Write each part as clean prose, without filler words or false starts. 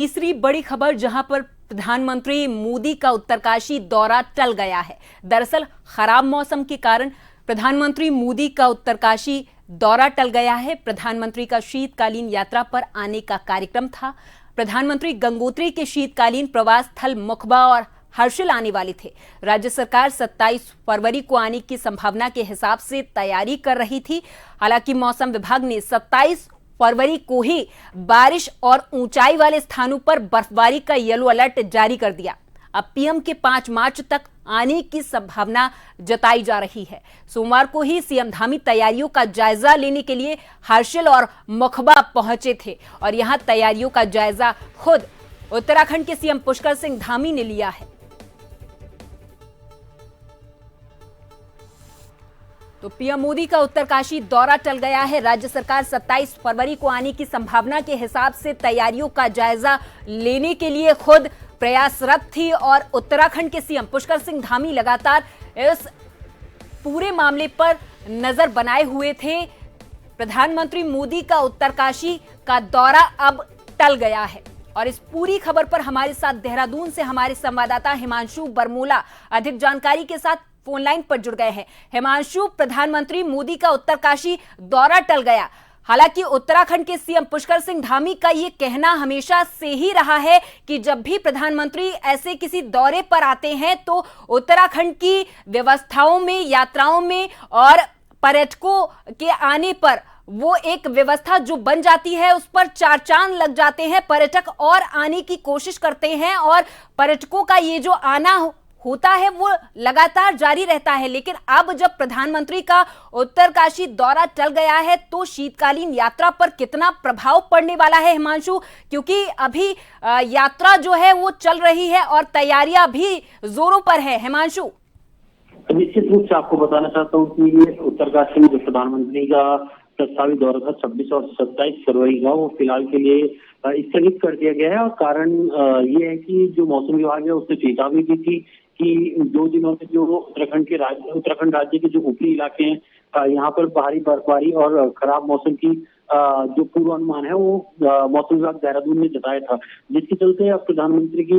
तीसरी बड़ी खबर जहां पर प्रधानमंत्री मोदी का उत्तरकाशी दौरा टल गया है। दरअसल खराब मौसम के कारण प्रधानमंत्री मोदी का उत्तरकाशी दौरा टल गया है। प्रधानमंत्री का शीतकालीन यात्रा पर आने का कार्यक्रम था। प्रधानमंत्री गंगोत्री के शीतकालीन प्रवास स्थल मुखबा और हर्षिल आने वाले थे। राज्य सरकार 27 फरवरी को आने की संभावना के हिसाब से तैयारी कर रही थी। हालांकि मौसम विभाग ने 27 फरवरी को ही बारिश और ऊंचाई वाले स्थानों पर बर्फबारी का येलो अलर्ट जारी कर दिया। अब पीएम के 5 मार्च तक आने की संभावना जताई जा रही है। सोमवार को ही सीएम धामी तैयारियों का जायजा लेने के लिए हर्षिल और मुखबा पहुंचे थे और यहां तैयारियों का जायजा खुद उत्तराखंड के सीएम पुष्कर सिंह धामी ने लिया है। तो पीएम मोदी का उत्तरकाशी दौरा टल गया है। राज्य सरकार 27 फरवरी को आने की संभावना के हिसाब से तैयारियों का जायजा लेने के लिए खुद प्रयासरत थी और उत्तराखंड के सीएम पुष्कर सिंह धामी लगातार इस पूरे मामले पर नजर बनाए हुए थे। प्रधानमंत्री मोदी का उत्तरकाशी का दौरा अब टल गया है और इस पूरी खबर पर हमारे साथ देहरादून से हमारे संवाददाता हिमांशु बरमूला अधिक जानकारी के साथ फोन लाइन पर जुड़ गए हैं। हिमांशु, प्रधानमंत्री मोदी का उत्तरकाशी दौरा टल गया। हालांकि उत्तराखंड के सीएम पुष्कर सिंह धामी का ये कहना हमेशा से ही रहा है कि जब भी प्रधानमंत्री ऐसे किसी दौरे पर आते हैं तो उत्तराखंड की व्यवस्थाओं में, यात्राओं में और पर्यटकों के आने पर वो एक व्यवस्था जो बन जाती है उस पर 4 चांद लग जाते हैं। पर्यटक और आने की कोशिश करते हैं और पर्यटकों का ये जो आना होता है वो लगातार जारी रहता है। लेकिन अब जब प्रधानमंत्री का उत्तरकाशी दौरा टल गया है तो शीतकालीन यात्रा पर कितना प्रभाव पड़ने वाला है हिमांशु, क्योंकि अभी यात्रा जो है वो चल रही है और तैयारियां भी जोरों पर है। हिमांशु, निश्चित रूप से आपको बताना चाहता हूँ कि ये उत्तरकाशी में जो प्रधानमंत्री का प्रस्तावित दौरा था 26 और 27 फरवरी का, वो फिलहाल के लिए स्थगित कर दिया गया है। और कारण ये है कि जो मौसम विभाग है उसने चेतावनी दी थी कि 2 दिनों में जो उत्तराखंड राज्य के जो ऊपरी इलाके हैं यहाँ पर भारी बर्फबारी और खराब मौसम की जो पूर्वानुमान है वो मौसम विभाग देहरादून ने जताया था, जिसके चलते अब प्रधानमंत्री की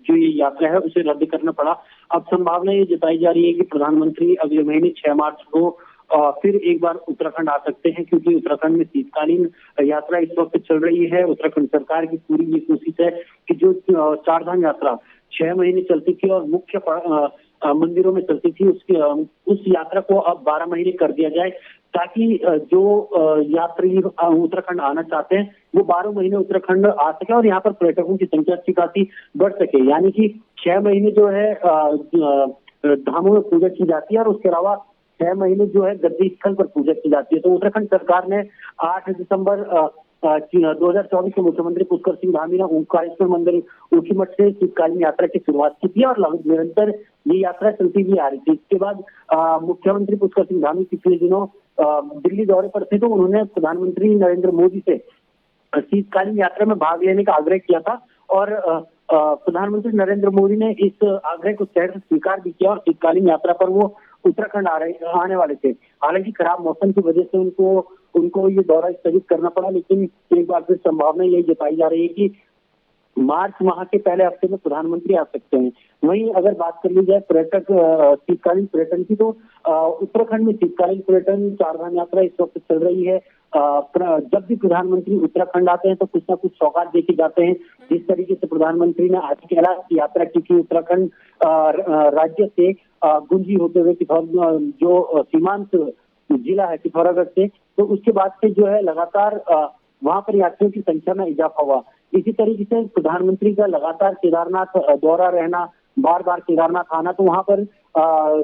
जो ये यात्रा है उसे रद्द करना पड़ा। अब संभावना ये जताई जा रही है कि प्रधानमंत्री अगले महीने 6 मार्च को फिर एक बार उत्तराखंड आ सकते हैं, क्योंकि उत्तराखंड में शीतकालीन यात्रा इस वक्त चल रही है। उत्तराखंड सरकार की पूरी ये कोशिश है कि जो 4 धाम यात्रा 6 महीने चलती थी और मुख्य मंदिरों में चलती थी उस यात्रा को अब 12 महीने कर दिया जाए, ताकि जो यात्री उत्तराखंड आना चाहते हैं वो 12 महीने उत्तराखंड आ सके और यहाँ पर पर्यटकों की संख्या अच्छी खासी बढ़ सके। यानी कि 6 महीने जो है धामों में पूजा की जाती है और उसके अलावा 6 महीने जो है गद्दी स्थल पर पूजा की जाती है। तो उत्तराखंड सरकार ने 8 दिसंबर 2024 के मुख्यमंत्री पुष्कर सिंह धामी ने ओंकारेश्वर मंदिर ऊखीमठ से शीतकालीन यात्रा की शुरुआत की थी और निरंतर ये यात्रा चलती हुई आ रही थी। इसके बाद मुख्यमंत्री पुष्कर सिंह धामी पिछले दिनों दिल्ली दौरे पर थे तो उन्होंने प्रधानमंत्री नरेंद्र मोदी से शीतकालीन यात्रा में भाग लेने का आग्रह किया था और प्रधानमंत्री नरेंद्र मोदी ने इस आग्रह को सहर्ष स्वीकार भी किया और शीतकालीन यात्रा पर वो उत्तराखंड आने वाले थे। हालांकि खराब मौसम की वजह से उनको ये दौरा स्थगित करना पड़ा, लेकिन एक बार फिर संभावना यही जताई जा रही है कि मार्च माह के पहले हफ्ते में प्रधानमंत्री आ सकते हैं। वहीं अगर बात कर ली जाए शीतकालीन पर्यटन की, तो उत्तराखंड में शीतकालीन पर्यटन 4 धाम यात्रा इस वक्त चल रही है। जब भी प्रधानमंत्री उत्तराखंड आते हैं तो कुछ ना कुछ सौगात देखे जाते हैं। जिस तरीके से प्रधानमंत्री ने आज कैलाश की यात्रा की थी उत्तराखंड राज्य से गुंजी होते हुए जो सीमांत जिला है पिथौरागढ़ से, तो उसके बाद से जो है लगातार वहां पर यात्रियों की संख्या में इजाफा हुआ। इसी तरीके से प्रधानमंत्री का लगातार केदारनाथ दौरा रहना, बार बार केदारनाथ आना, तो वहां पर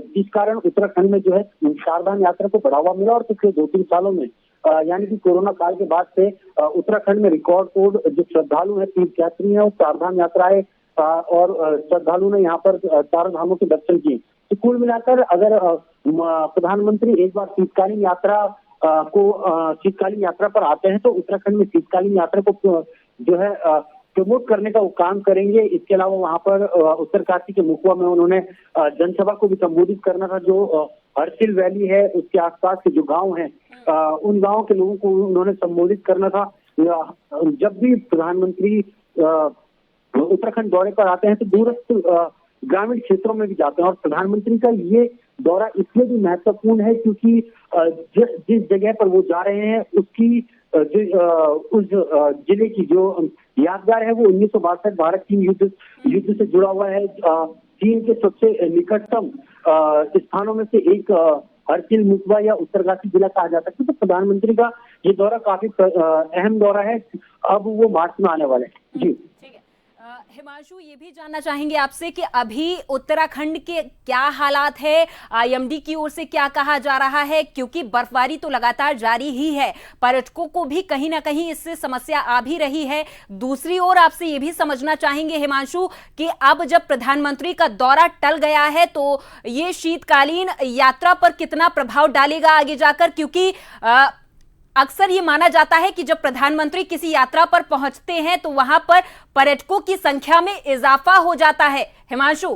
जिस कारण उत्तराखंड में जो है 4 धाम यात्रा को बढ़ावा मिला और पिछले 2-3 सालों में यानी कि कोरोना काल के बाद से उत्तराखंड में रिकॉर्ड तोड़ जो श्रद्धालु है, तीर्थयात्री है, वो 4 धाम यात्राएं और श्रद्धालु ने यहाँ पर 4 धामों के दर्शन किए। तो कुल मिलाकर अगर प्रधानमंत्री एक बार शीतकालीन यात्रा पर आते हैं तो उत्तराखंड में शीतकालीन यात्रा को जो है प्रमोट करने का वो काम करेंगे। इसके अलावा वहां पर उत्तरकाशी के मुखबा में उन्होंने जनसभा को भी संबोधित करना था। जो हर्षिल वैली है उसके आसपास के जो गांव हैं उन गांवों के लोगों को उन्होंने संबोधित करना था। जब भी प्रधानमंत्री उत्तराखंड दौरे पर आते हैं तो दूरस्थ ग्रामीण क्षेत्रों में भी जाते हैं। और प्रधानमंत्री का ये दौरा इसलिए भी महत्वपूर्ण है क्योंकि जिस जगह पर वो जा रहे हैं उसकी उस जिले की जो यादगार है वो 1962 भारत चीन युद्ध से जुड़ा हुआ है। चीन के सबसे निकटतम स्थानों में से एक हरसिल मुकवा या उत्तरकाशी जिला कहा जा सकता है। तो प्रधानमंत्री का ये दौरा काफी अहम दौरा है। अब वो मार्च में आने वाले हैं। जी ठीक है। हिमांशु, ये भी जानना चाहेंगे आपसे कि अभी उत्तराखंड के क्या हालात है, आईएमडी की ओर से क्या कहा जा रहा है, क्योंकि बर्फबारी तो लगातार जारी ही है, पर्यटकों को भी कहीं ना कहीं इससे समस्या आ भी रही है। दूसरी ओर आपसे ये भी समझना चाहेंगे हिमांशु कि अब जब प्रधानमंत्री का दौरा टल गया है तो ये शीतकालीन यात्रा पर कितना प्रभाव डालेगा आगे जाकर, क्योंकि अक्सर ये माना जाता है कि जब प्रधानमंत्री किसी यात्रा पर पहुंचते हैं तो वहां पर पर्यटकों की संख्या में इजाफा हो जाता है। हिमांशु,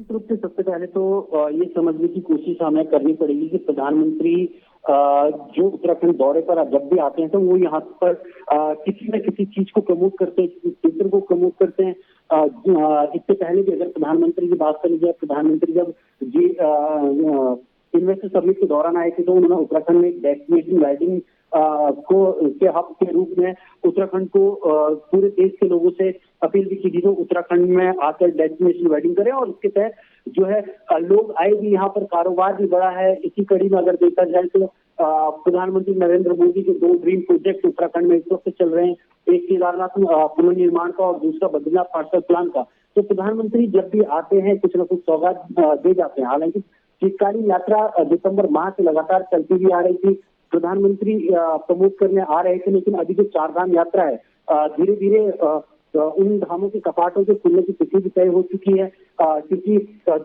रूप से सबसे पहले तो ये समझने की कोशिश हमें करनी पड़ेगी कि प्रधानमंत्री जो उत्तराखंड दौरे पर जब भी आते हैं तो वो यहाँ पर किसी न किसी चीज को प्रमोट करते हैं, क्षेत्र को प्रमोट करते हैं। इससे पहले भी अगर प्रधानमंत्री की बात करी जाए, प्रधानमंत्री जब जी इन्वेस्टर समिट के दौरान आए थे तो उन्होंने उत्तराखंड में डेस्टिनेशन वेडिंग को के हब के रूप में उत्तराखंड को पूरे देश के लोगों से अपील भी की थी तो उत्तराखंड में आकर डेस्टिनेशन वेडिंग करें। और इसके तहत जो है लोग आए भी, यहाँ पर कारोबार भी बढ़ा है। इसी कड़ी में अगर देखा जाए तो प्रधानमंत्री नरेंद्र मोदी के 2 ड्रीम प्रोजेक्ट उत्तराखंड में इस वक्त चल रहे हैं, एक केदारनाथ पुनर्निर्माण का और दूसरा बद्रीनाथ मास्टर प्लान का। तो प्रधानमंत्री जब भी आते हैं कुछ न कुछ सौगात दे जाते हैं। हालांकि शीतकालीन यात्रा दिसंबर माह से लगातार चलती भी आ रही थी, प्रधानमंत्री प्रमोट करने आ रहे थे, लेकिन अभी जो 4 धाम यात्रा है धीरे धीरे उन धामों के कपाटों के खुलने की तिथि भी तय हो चुकी है, क्योंकि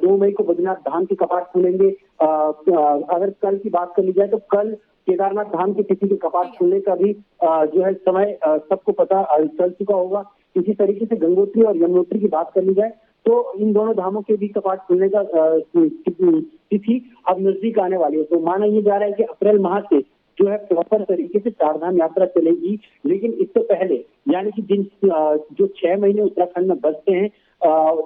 2 मई को बद्रीनाथ धाम के कपाट खुलेंगे। अगर कल की बात कर ली जाए तो कल केदारनाथ धाम की तिथि के कपाट खुलने का भी जो है समय सबको पता चल चुका होगा। इसी तरीके से गंगोत्री और यमुनोत्री की बात कर ली जाए तो इन दोनों धामों के भी कपाट खुलने का तिथि अब नजदीक आने वाली है। तो माना ये जा रहा है कि अप्रैल माह से जो है प्रॉपर तरीके से 4 धाम यात्रा चलेगी। लेकिन इससे पहले यानी कि जो 6 महीने उत्तराखंड में बचते हैं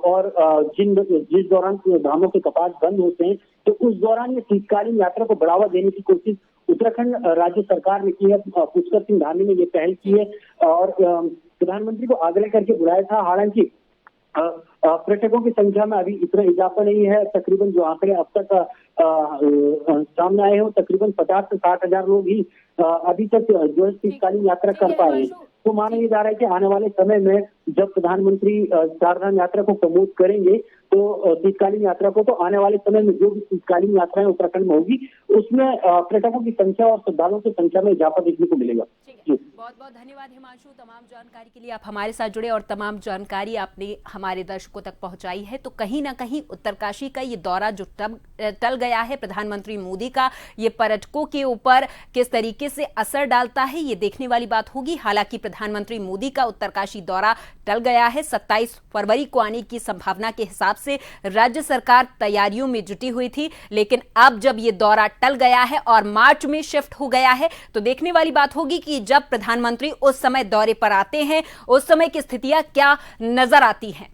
और जिस दौरान धामों के कपाट बंद होते हैं तो उस दौरान ये शीतकालीन यात्रा को बढ़ावा देने की कोशिश उत्तराखंड राज्य सरकार ने की है। पुष्कर सिंह धामी ने ये पहल की है और प्रधानमंत्री को आग्रह करके बुलाया था। हालांकि पर्यटकों की संख्या में अभी इतना इजाफा नहीं है। तकरीबन जो आंकड़े अब तक सामने आए हो तकरीबन 50 से 60 हजार लोग ही अभी तक जो है शीतकालीन यात्रा कर पाए हैं। तो माना ये जा रहा है कि आने वाले समय में जब प्रधानमंत्री 4 धाम यात्रा को प्रमोट करेंगे तो शीतकालीन यात्रा को तो आने वाले समय में जो भी शीतकालीन यात्राएं उत्तराखंड में होगी उसमें पर्यटकों की संख्या और श्रद्धालुओं की संख्या में इजाफा देखने को मिलेगा। बहुत बहुत धन्यवाद हिमांशु, तमाम जानकारी के लिए आप हमारे साथ जुड़े और तमाम जानकारी आपने हमारे दर्शकों तक पहुंचाई है। तो कहीं ना कहीं उत्तरकाशी का ये दौरा जो टल गया है प्रधानमंत्री मोदी का, ये पर्यटकों के ऊपर किस तरीके से असर डालता है ये देखने वाली बात होगी। हालांकि प्रधानमंत्री मोदी का उत्तरकाशी दौरा टल गया है, 27 फरवरी को आने की संभावना के हिसाब से राज्य सरकार तैयारियों में जुटी हुई थी, लेकिन अब जब ये दौरा टल गया है और मार्च में शिफ्ट हो गया है तो देखने वाली बात होगी कि जब प्रधानमंत्री उस समय दौरे पर आते हैं उस समय की स्थितियां क्या नजर आती हैं।